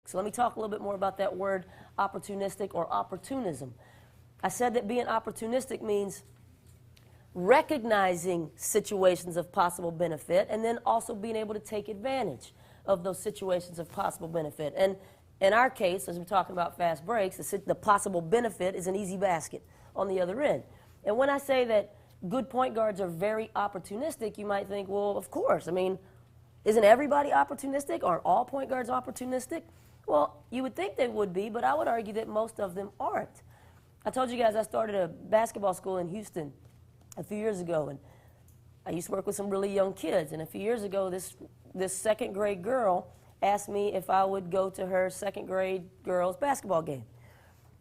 So let me talk a little bit more about that word opportunistic or opportunism. I said that being opportunistic means recognizing situations of possible benefit and then also being able to take advantage of those situations of possible benefit. And in our case, as we're talking about fast breaks, the possible benefit is an easy basket on the other end. And when I say that good point guards are very opportunistic, you might think, well, of course. I mean, isn't everybody opportunistic? Aren't all point guards opportunistic? Well, you would think they would be, but I would argue that most of them aren't. I told you guys I started a basketball school in Houston a few years ago, and I used to work with some really young kids. And a few years ago, this second grade girl asked me if I would go to her second grade girls basketball game.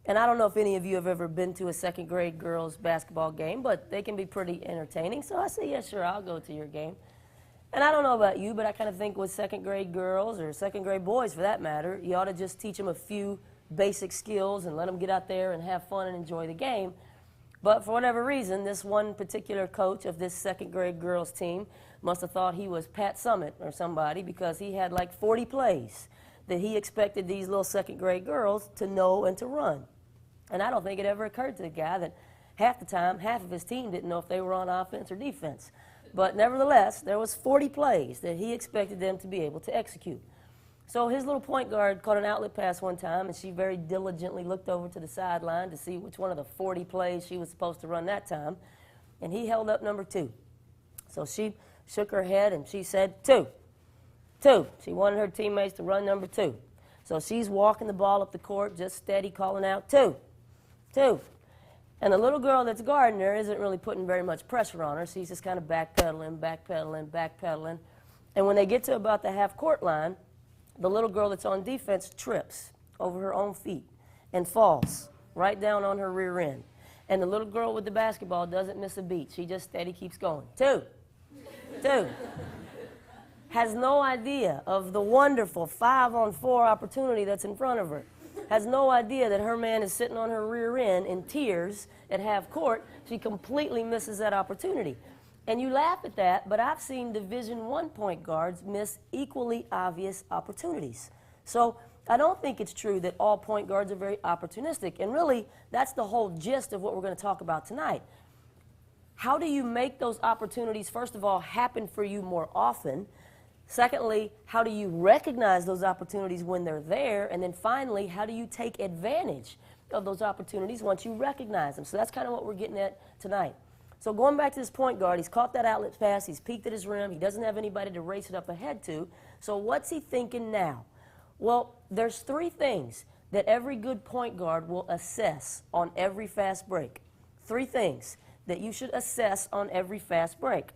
And I don't know if any of you have ever been to a second grade girls basketball game, but they can be pretty entertaining. So I said, yeah, sure, I'll go to your game. And I don't know about you, but I kind of think with second grade girls, or second grade boys for that matter, you ought to just teach them a few basic skills and let them get out there and have fun and enjoy the game. But for whatever reason, this one particular coach of this second grade girls team must have thought he was Pat Summitt or somebody, because he had like 40 plays that he expected these little second grade girls to know and to run. And I don't think it ever occurred to the guy that half the time, half of his team didn't know if they were on offense or defense. But nevertheless, there was 40 plays that he expected them to be able to execute. So his little point guard caught an outlet pass one time, and she very diligently looked over to the sideline to see which one of the 40 plays she was supposed to run that time. And he held up number 2. So she shook her head and she said, 2. 2. She wanted her teammates to run number 2. So she's walking the ball up the court, just steady, calling out, 2. 2. And the little girl that's guarding her isn't really putting very much pressure on her. She's just kind of backpedaling, backpedaling, backpedaling. And when they get to about the half-court line, the little girl that's on defense trips over her own feet and falls right down on her rear end. And the little girl with the basketball doesn't miss a beat. She just steady keeps going. 2. 2. Has no idea of the wonderful 5-on-4 opportunity that's in front of her. Has no idea that her man is sitting on her rear end in tears at half court. She completely misses that opportunity. And you laugh at that, but I've seen Division I point guards miss equally obvious opportunities. So I don't think it's true that all point guards are very opportunistic. And really, that's the whole gist of what we're going to talk about tonight. How do you make those opportunities, first of all, happen for you more often? Secondly, how do you recognize those opportunities when they're there? And then finally, how do you take advantage of those opportunities once you recognize them? So that's kind of what we're getting at tonight. So going back to this point guard, he's caught that outlet pass, he's peeked at his rim, he doesn't have anybody to race it up ahead to. So what's he thinking now? Well, there's 3 things that every good point guard will assess on every fast break. 3 things that you should assess on every fast break.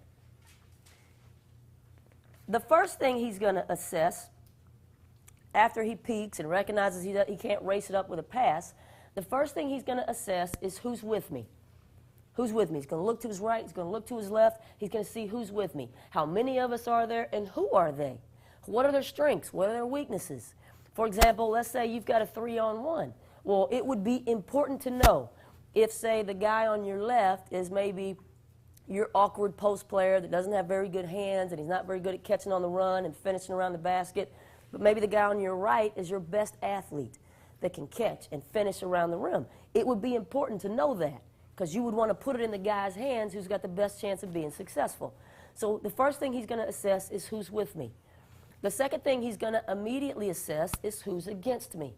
The first thing he's going to assess after he peeks and recognizes he can't race it up with a pass, the first thing he's going to assess is who's with me. Who's with me? He's going to look to his right, he's going to look to his left, he's going to see who's with me. How many of us are there, and who are they? What are their strengths? What are their weaknesses? For example, let's say you've got a 3-on-1. Well, it would be important to know if, say, the guy on your left is maybe your awkward post player that doesn't have very good hands and he's not very good at catching on the run and finishing around the basket, but maybe the guy on your right is your best athlete that can catch and finish around the rim. It would be important to know that, because you would want to put it in the guy's hands who's got the best chance of being successful. So the first thing he's going to assess is who's with me. The second thing he's going to immediately assess is who's against me.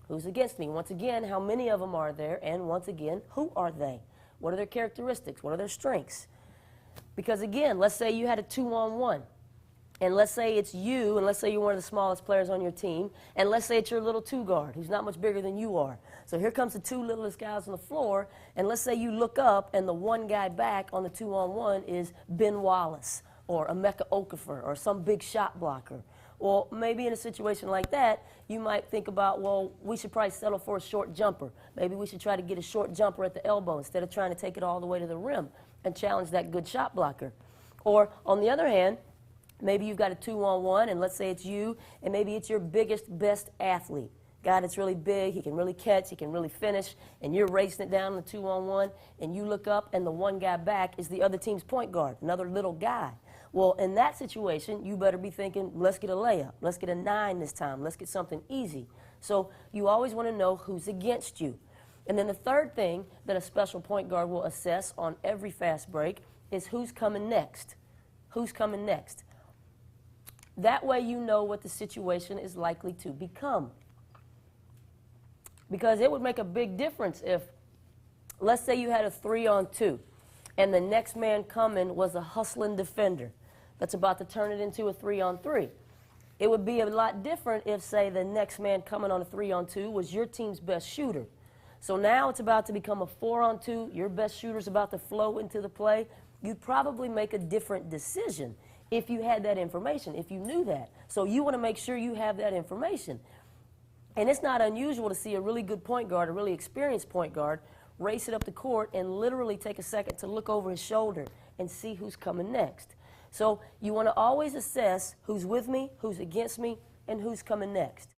Who's against me? Once again, how many of them are there? And once again, who are they? What are their characteristics? What are their strengths? Because again, let's say you had a 2-on-1. And let's say it's you, and let's say you're one of the smallest players on your team, and let's say it's your little 2 guard who's not much bigger than you are. So here comes the 2 littlest guys on the floor, and let's say you look up and the one guy back on the 2-on-1 is Ben Wallace or Emeka Okafor or some big shot blocker. Well, maybe in a situation like that, you might think about, well, we should probably settle for a short jumper. Maybe we should try to get a short jumper at the elbow instead of trying to take it all the way to the rim and challenge that good shot blocker. Or on the other hand, maybe you've got a 2-on-1, and let's say it's you, and maybe it's your biggest, best athlete. Guy that's really big, he can really catch, he can really finish, and you're racing it down in the 2-on-1, and you look up, and the one guy back is the other team's point guard, another little guy. Well, in that situation, you better be thinking, let's get a layup. Let's get a 9 this time. Let's get something easy. So you always want to know who's against you. And then the third thing that a special point guard will assess on every fast break is who's coming next. Who's coming next? That way you know what the situation is likely to become. Because it would make a big difference if, let's say you had a 3-on-2, and the next man coming was a hustling defender that's about to turn it into a 3-on-3. It would be a lot different if, say, the next man coming on a 3-on-2 was your team's best shooter. So now it's about to become a 4-on-2, your best shooter's about to flow into the play. You'd probably make a different decision if you had that information, if you knew that. So you want to make sure you have that information. And it's not unusual to see a really good point guard, a really experienced point guard, race it up the court and literally take a second to look over his shoulder and see who's coming next. So you want to always assess who's with me, who's against me, and who's coming next.